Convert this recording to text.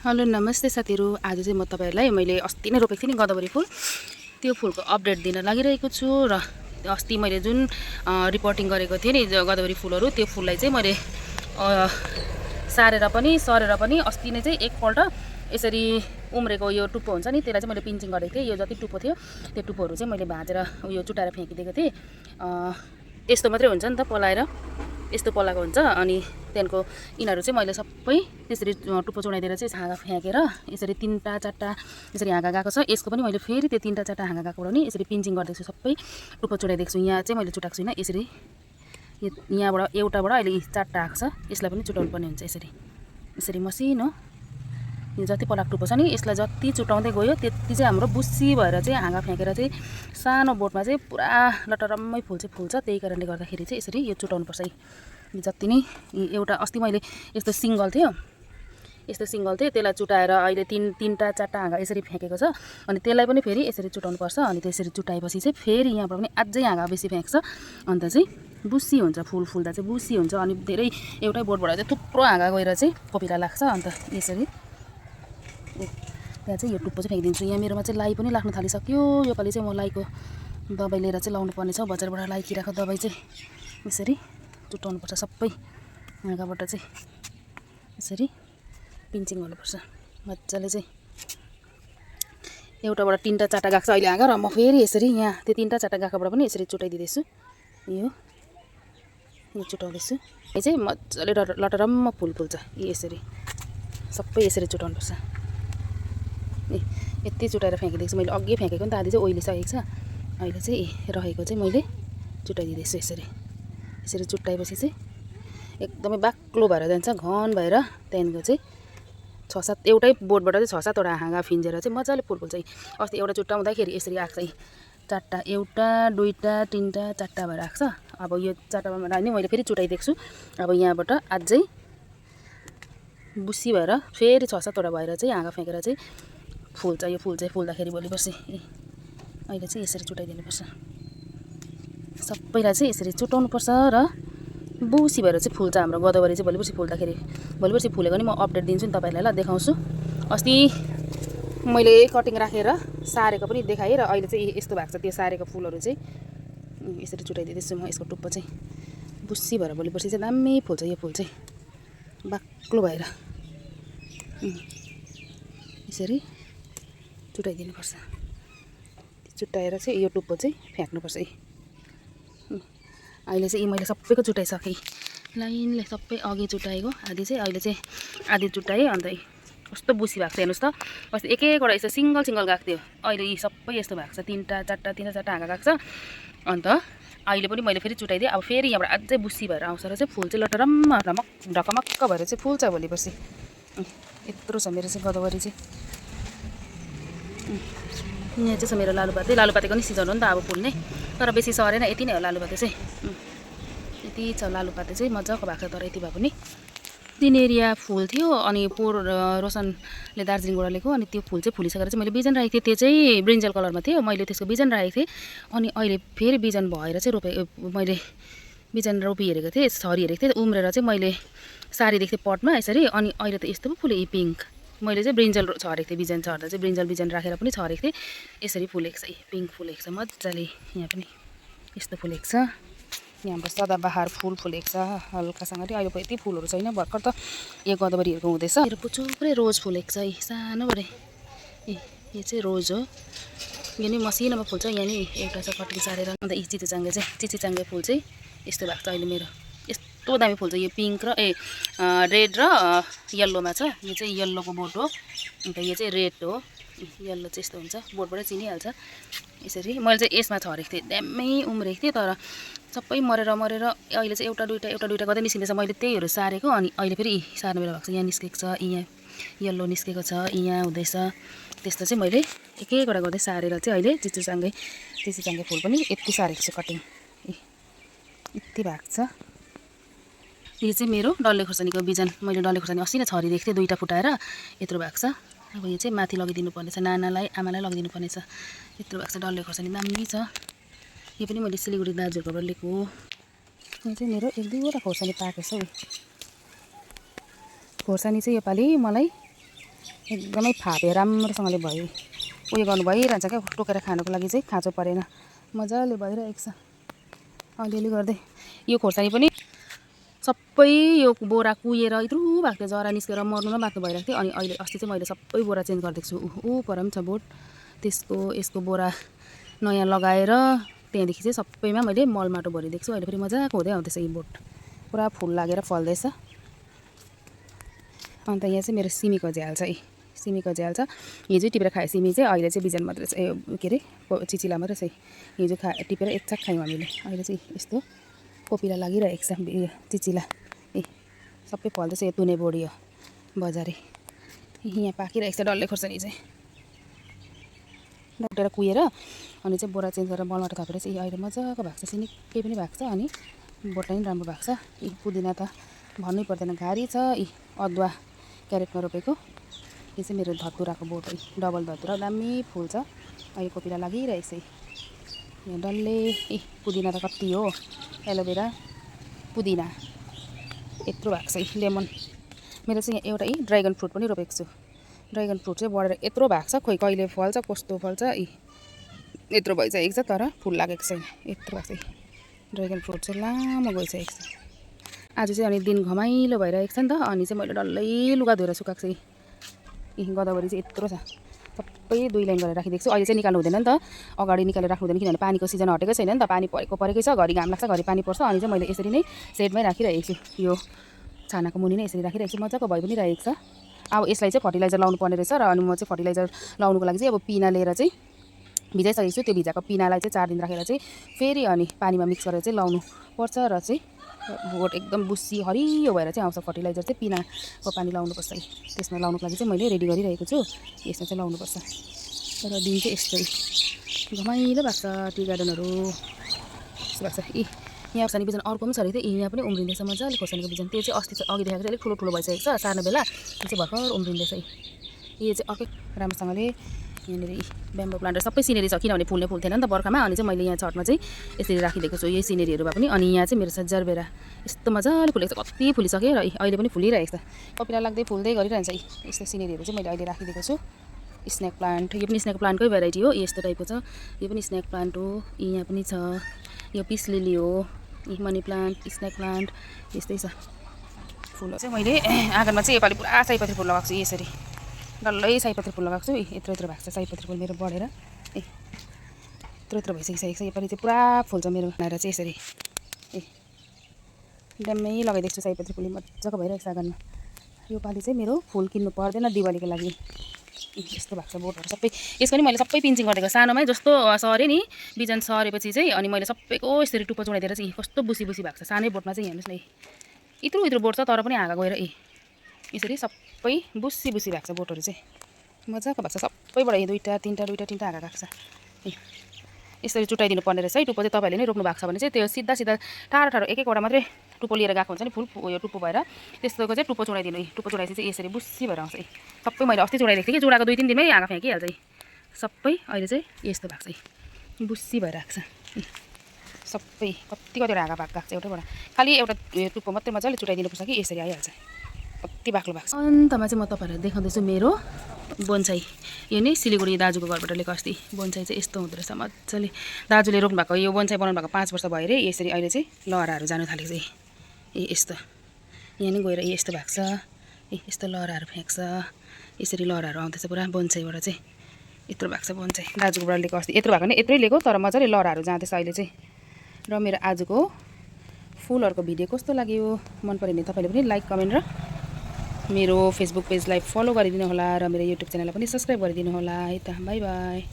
Hello नमस्ते साथीहरु। आज चाहिँ म तपाईहरुलाई मैले अस्ति नै रोपेको थिएँ नि गदावरी फुल, त्यो फुलको अपडेट दिन लागिरहेको छु। र अस्ति मैले जुन रिपोर्टिङ गरेको थिएँ नि गदावरी फुलहरु, त्यो फुललाई चाहिँ मैले सारेर पनि सरेर पनि अस्ति नै चाहिँ एकपल्ट यसरी उम्रेको यो टुप्पो हुन्छ नि, त्यसलाई चाहिँ मैले पिन्चिङ गरेको थिएँ। यो जति टुप्पो थियो त्यो टुप्पोहरु चाहिँ मैले भाँचेर यो चुटाएर फ्याँकिदिएको थिएँ। यस्तो मात्रै हुन्छ नि त, पलाएर यस्तो पलाएको हुन्छ। अनि त्यहाँको यिनीहरू चाहिँ मैले सबै त्यसरी टुप्पो चुडाइदिएर चाहिँ हाँगा फ्याँकेर यसरी 3टा 4टा यसरी हाँगा गएको छ। यसको पनि मैले फेरि त्यो 3टा 4टा हाँगा गएकोबाट नि यसरी पिन्चिङ गर्दैछु, सबै टुप्पो चुडाइदिएको छु। यहाँ चाहिँ मैले चुटाएको छुइनँ, यसरी यहाँबाट एउटाबाट अहिले 4टा आएको छ। यसलाई पनि चुटाउनु पर्ने हुन्छ। यसरी यसरी मसिनो यो जति पलाएको टुप्पो छ नि, यसलाई जति चुटाउँदै गयो त्यति चाहिँ हाम्रो बुस्सी भएर चाहिँ हाँगा फ्याँकेर चाहिँ सानो बोटमा चाहिँ पुरा लटरम्मै फुल चाहिँ फुल्छ। त्यही कारणले गर्दाखेरि चाहिँ यसरी यो चुटाउनुपर्छ। जति नै एउटा अस्ति मैले यस्तो सिङ्गल थियो त्यसलाई चुटाएर अहिले 3टा 4टा हाँगा यसरी फ्याँकेको छ। अनि त्यसलाई पनि फेरि यसरी चुटाउनुपर्छ। अनि त्यसरी चुटाएपछि चाहिँ फेरि यहाँबाट पनि अझै हाँगा बेसी फ्याँक्छ। अन्त चाहिँ बुस्सी हुन्छ, फुल फुल्दा चाहिँ बुस्सी हुन्छ। अनि धेरै एउटै बोटबाट चाहिँ थुप्रो हाँगा गएर चाहिँ कोपिला लाग्छ। अन्त यसरी त्यहाँ चाहिँ यो टुप्पो चाहिँ फ्याँकिदिन्छु। यहाँ मेरोमा चाहिँ लाई पनि लाग्न थालिसक्यो। योपालि चाहिँ म लाईको दबाई लिएर चाहिँ लाउनु पर्ने छ, बजारबाट लाई किराको दबाई चाहिँ यसरी चुटाउनुपर्छ। सबै हाँगाबाट चाहिँ यसरी पिन्चिङ गर्नुपर्छ मजाले चाहिँ। एउटाबाट 3टा 4टा गएको छ अहिले हाँगा, र म फेरि यसरी यहाँ त्यो 3टा 4टा गएकोबाट पनि यसरी चुटाइदिँदैछु। यो चुटाउँदैछु। यो चाहिँ मजाले लटरम्म फुल फुल्छ। यसरी सबै यसरी चुटाउनुपर्छ। यति चुटाएर फ्याँकिदिएको छु मैले। अघि फ्याँकेको नि त आधी चाहिँ ओइलिसकेको छ। अहिले चाहिँ रहेको चाहिँ मैले चुटाइदिँदैछु। यसरी यसरी चुटाएपछि चाहिँ एकदमै बाक्लो भएर जान्छ, घन भएर। त्यहाँदेखिको चाहिँ 6-7 एउटै बोटबाट चाहिँ 6-7वटा हाँगा फिन्जेर चाहिँ मजाले फुल फुल्छ। अस्ति एउटा चुट्टाउँदाखेरि यसरी आएको चाहिँ 4टा, एउटा 2टा 3टा 4टा भएर आएको छ। अब यो 4टामा नि मैले फेरि चुटाइदिएको छु। अब यहाँबाट अझै बुस्सी भएर फेरि 6-7वटा भएर चाहिँ हाँगा फ्याँकेर चाहिँ फुल्छ। यो फुल चाहिँ फुल्दाखेरि भोलि पर्सि अहिले चाहिँ यसरी चुटाइदिनुपर्छ। सबैलाई चाहिँ यसरी चुटाउनुपर्छ र बुस्सी भएर चाहिँ फुल्छ हाम्रो गदावरी चाहिँ। भोलि पर्सि फुल्दाखेरि, भोलि पर्सि फुलेको नि म अपडेट दिन्छु नि तपाईँहरूलाई, ल देखाउँछु। अस्ति मैले कटिङ राखेर सारेको पनि देखाएँ र अहिले चाहिँ यस्तो भएको छ। त्यो सारेको फुलहरू चाहिँ यसरी चुटाइदिँदैछु म। यसको टुप्पो चाहिँ बुस्सी भएर भोलि पर्सि चाहिँ दामी फुल्छ। यो फुल चाहिँ बाक्लो भएर यसरी चुटाइदिनुपर्छ। चुटाएर चाहिँ यो टुप्पो चाहिँ फ्याँक्नुपर्छ। अहिले चाहिँ मैले सबैको चुटाइसकेँ, लाइनले सबै अघि चुटाएको आधी चाहिँ अहिले चाहिँ आधी चुटाएँ। अन्त कस्तो बुस्सी भएको छ हेर्नुहोस् त। अस्ति एक एकवटा यस्तो सिङ्गल गएको थियो, अहिले यी सबै यस्तो भएको छ। 3टा 4टा हाँगा गएको छ। अन्त अहिले पनि मैले फेरि चुटाइदिएँ। अब फेरि यहाँबाट अझै बुस्सी भएर आउँछ र चाहिँ फुल चाहिँ लटरम्म ढकमक्क भएर चाहिँ फुल्छ भोलि पर्सि। यत्रो छ मेरो चाहिँ गदावरी चाहिँ। यहाँ चाहिँ छ मेरो लालुपाते। लालुपातेको नि सिजन हो नि त अब फुल्ने, तर बेसी सरेन। यति नै हो लालुपाते चाहिँ। यति छ लालुपाते चाहिँ, मजाको भएको छ। तर यति भए पनि तिनेरिया फुल थियो। अनि रोशनले दार्जिलिङबाट ल्याएको। अनि त्यो फुल चाहिँ फुलिसकेर चाहिँ मैले बिजन राखेको थिएँ। त्यो चाहिँ ब्रिन्जल कलरमा थियो। मैले त्यसको बिजन राखेको थिएँ। अनि अहिले फेरि बिजन भएर चाहिँ मैले बिजन रोपिहेरेको थिएँ, छरिहेरेको थिएँ। उम्रेर चाहिँ मैले सारिदिएको थिएँ पटमा यसरी। अनि अहिले त यस्तो पो फुल्यो यी पिङ्क। मैले चाहिँ ब्रिन्जल छरेको थिएँ, बिजन छर्दा चाहिँ बिजन राखेर पनि छरेको थिएँ। यसरी फुलेको छ, पिङ्क फुलेको छ मजाले। यहाँ पनि यस्तो फुलेको छ। यहाँबाट सदाबहार फुल फुलेको छ हल्कासँगले। अहिले यति फुलहरू छैन, भर्खर त यो गदावरीहरूको हुँदैछ। मेरो पुचुरै रोज फुलेको छ सानोबडे। यो चाहिँ रोज हो। यो नि मसिनोमा फुल्छ। यहाँ नि एउटा छ कटिङ सारेर। अन्त यी चिचिचाङ्गे फुल चाहिँ यस्तो भएको छ अहिले मेरो। यस्तो दामी फुल्छ यो पिङ्क र रेड र येल्लोमा छ। यो चाहिँ येल्लोको बोट हो। अन्त यो चाहिँ रेड हो। येल्लो चाहिँ यस्तो हुन्छ, बोटबाटै चिनिहाल्छ। यसरी मैले चाहिँ यसमा छरेको थिएँ, ड्याम्मै उम्रेको थिएँ। तर सबै मरेर अहिले चाहिँ एउटा दुइटा गर्दै निस्किँदैछ। मैले त्यहीहरू सारेको। अनि अहिले फेरि सार्ने बेला भएको छ। यहाँ निस्केको छ, यहाँ येल्लो निस्केको छ, यहाँ हुँदैछ। त्यस्तो चाहिँ मैले एक एकवटा गर्दै सारेर चाहिँ अहिले चिचिचाङ्गे फुल पनि यति सारेको छु कटिङ। यति भएको छ। यो चाहिँ मेरो डल्ले खोर्सानीको बिजन। मैले डल्ले खोर्सानी अस्ति नै छरिदिएको थिएँ, 2टा फुटाएर यत्रो भएको छ। अब यो चाहिँ माथि लगिदिनु पर्ने छ, नानालाई आमालाई लगिदिनु पर्ने छ। यत्रो भएको छ डल्ले खोर्सानी, दामी छ। यो पनि मैले सिलगढी दाजुहरूकोबाट ल्याएको हो। यहाँ चाहिँ मेरो 1-2वटा खोर्सानी पाकेको छ। खोर्सानी चाहिँ योपालि मलाई एकदमै फाप्यो राम्रोसँगले भयो उयो गर्नु भइरहन्छ क्या टोकेर खानुको लागि चाहिँ खाँचो परेन मजाले भइरहेको छ अलिअलि गर्दै यो खोर्सानी पनि सबै यो बोरा कुहिएर यत्रो भएको थियो जरा निस्केर मर्नु न बाक्लो भइरहेको थियो अनि अहिले अस्ति चाहिँ मैले सबै बोरा चेन्ज गरिदिएको छु ऊ पर पनि छ बोट त्यसको यसको बोरा नयाँ लगाएर त्यहाँदेखि चाहिँ सबैमा मैले मल माटो भरिदिएको छु अहिले फेरि मजाको हुँदै आउँदैछ यो बोट पुरा फुल लागेर फल्दैछ अन्त यहाँ चाहिँ मेरो सिमीको झ्याल छ सिमीको झ्याल छ हिजो टिपेर खायो सिमी चाहिँ अहिले चाहिँ बिजन मात्रै छ के अरे चिचिला मात्रै छ हिजो टिपेर एक छाक खायौँ हामीले अहिले चाहिँ यस्तो कोपिला लागिरहेको छ चिचिला सबै फल्दैछ यो तुने बोडी हो बजारे यहाँ पाकिरहेको छ डल्ले खोर्सानी चाहिँ डक्टर कुहेर अनि चाहिँ बोरा चेन्ज गरेर मलमाटो थपेर चाहिँ अहिले मजाको भएको छ सिनिक्कै पनि भएको छ अनि बोटलाई पनि राम्रो भएको छ पुदिना त भन्नै पर्दैन घारी छ अदुवा क्यारेटमा रोपेको यो चाहिँ मेरो धतुराको बोट हो डबल धतुरा दामी फुल छ अहिले कोपिला लागिरहेको छ यहाँ डल्ले पुदिना त कति हो एलोभेरा पुदिना यत्रो भएको छ लेमन मेरो चाहिँ यहाँ एउटा ड्र्यागन फ्रुट पनि रोपेको छु ड्र्यागन फ्रुट चाहिँ बढेर यत्रो भएको छ खोइ कहिले फल्छ कस्तो फल्छ यत्रो भइसकेको छ तर फुल लागेको छैन यत्रो भएको छ ड्र्यागन फ्रुट चाहिँ लामो गइसकेको छ आज चाहिँ अनि दिन घमाइलो भइरहेको छ नि त अनि चाहिँ मैले डल्लै लुगा धोएर सुकाएको छु गोदावरी चाहिँ यत्रो छ सबै 2 लाइन गरेर राखिदिएको छु अहिले चाहिँ निकाल्नु हुँदैन नि त अगाडि निकालेर राख्नु हुँदैन किनभने पानीको सिजन हटेको छैन नि त पानी परेकै छ घरि घाम लाग्छ घरि पानी पर्छ अनि चाहिँ मैले यसरी नै सेडमै राखिरहेको छु यो छानाको मुनि नै यसरी राखिरहेको छु मजाको भइ पनि रहेको छ अब यसलाई चाहिँ फर्टिलाइजर लाउनु पर्ने रहेछ र अनि म चाहिँ फर्टिलाइजर लाउनुको लागि चाहिँ अब पिना लिएर चाहिँ भिजाइसकेको छु त्यो भिजाएको पिनालाई चाहिँ 4 दिन राखेर चाहिँ फेरि अनि पानीमा मिक्स गरेर चाहिँ लाउनु पर्छ र चाहिँ बोट एकदम बुस्सी हरियो भएर चाहिँ आउँछ फर्टिलाइजर चाहिँ पिनाको पानी लाउनुपर्छ त्यसमा लाउनुको लागि चाहिँ मैले रेडी गरिरहेको छु यसमा चाहिँ लाउनुपर्छ तर दिन चाहिँ यस्तै घमाइलो भएको छ टी गार्डनहरू यस्तो भएको छ यहाँ खोर्सानी बिजन अर्को पनि छ अरे थियो यहाँ पनि उम्रिँदैछ मजाले खोर्सानीको बिजन त्यो चाहिँ अस्ति अघि देखाएको चाहिँ अलिक ठुलो भइसकेको छ सार्ने बेला त्यो चाहिँ भर्खर उम्रिँदैछ यो चाहिँ अर्कै राम्रोसँगले यहाँनिर ब्याम्बो प्लान्टहरू सबै सिनेरी छ किनभने फुल्ने फुल थिएन नि त बर्खामा अनि चाहिँ मैले यहाँ छतमा चाहिँ यसरी राखिदिएको छु यही सिनेरीहरू भए पनि अनि यहाँ चाहिँ मेरो छ जरबेरा यस्तो मजाले फुलेको छ कति फुलिसक्यो र अहिले पनि फुलिरहेको छ कपिला लाग्दै फुल्दै गरिरहन्छ यस्तो सिनेरीहरू चाहिँ मैले अहिले राखिदिएको छु स्नेक प्लान्ट यो पनि स्नेक प्लान्टकै भेराइटी हो यस्तो टाइपको छ यो पनि स्नेक प्लान्ट हो यहाँ पनि छ यो पिस लिली हो मनी प्लान्ट स्नेक प्लान्ट यस्तै छ फुल चाहिँ मैले आँगनमा चाहिँ योपालि पुरा सयपत्री फुल लगाएको छु यसरी डल्लै सयपत्री फुल लगाएको छु यत्रो भएको छ सयपत्री फुल मेरो बढेर यत्रो भइसकिसकेको छ योपालि चाहिँ पुरा फुल्छ मेरो बनाएर चाहिँ यसरी ड्याम्मै लगाइदिएको छु सयपत्री फुल मजाको भइरहेको छ आँगनमा योपालि चाहिँ मेरो फुल किन्नु पर्दैन दिवालीको लागि यस्तो भएको छ बोटहरू सबै यसको नि मैले सबै पिन्चिङ गरिदिएको सानोमै जस्तो सरे नि बिजन सरेपछि चाहिँ अनि मैले सबैको यसरी टुप्पो चुडाइदिएर चाहिँ कस्तो बुसी भएको छ सानै बोटमा चाहिँ हेर्नुहोस् न यत्रो बोट छ तर पनि हाँगा गएर यसरी सबै बुसी भएको छ बोटहरू चाहिँ मजाको भएको छ सबैबाट दुईवटा तिनवटा हाँगा गएको छ यसरी चुटाइदिनु पर्ने रहेछ टुप्पो चाहिँ तपाईँहरूले नै रोप्नु भएको छ भने चाहिँ त्यो सिधा टाढो एकवटा मात्रै टुप्पो लिएर गएको हुन्छ नि फुल यो टुप्पो भएर त्यस्तोको चाहिँ टुप्पो चुडाइदिनु टुप्पो चुडाएपछि चाहिँ यसरी बुसी भएर आउँछ सबै मैले अस्ति चुडाइदिएको थिएँ कि चुडाको 2-3 दिनमै हाँगा फ्याँकिहाल्छ सबै अहिले चाहिँ यस्तो भएको छ बुसी भएर आएको छ सबै कतिवटा हाँगा भएको छ एउटैबाट खालि एउटा टुप्पो मात्रै मजाले चुटाइदिनुपर्छ कि यसरी आइहाल्छ कति बाक्लो भएको छ अन्तमा चाहिँ म तपाईँहरूलाई देखाउँदैछु मेरो बोन्साई यो नै सिलिगुडी दाजुको घरबाट लिएको अस्ति बोन्साई चाहिँ यस्तो हुँदो रहेछ मजाले दाजुले रोप्नु भएको यो बोन्साई बनाउनु भएको 5 वर्ष भयो अरे यसरी अहिले चाहिँ लहराहरू जानु थालेको छ यस्तो यहाँ नै गएर यस्तो भएको छ यस्तो लहराहरू फ्याँक्छ यसरी लहराहरू आउँदैछ पुरा बोन्साईबाट चाहिँ यत्रो भएको छ बोन्साई दाजुकोबाट लिएको अस्ति यत्रो भएको नि यत्रै लिएको तर मजाले लहराहरू जाँदैछ अहिले चाहिँ र मेरो आजको फुलहरूको भिडियो कस्तो लाग्यो मन पऱ्यो भने तपाईँले पनि लाइक कमेन्ट र मेरो फेसबुक पेजलाई फलो गरिदिनु होला र मेरो युट्युब च्यानललाई पनि सब्सक्राइब गरिदिनु होला है त बाई बाई।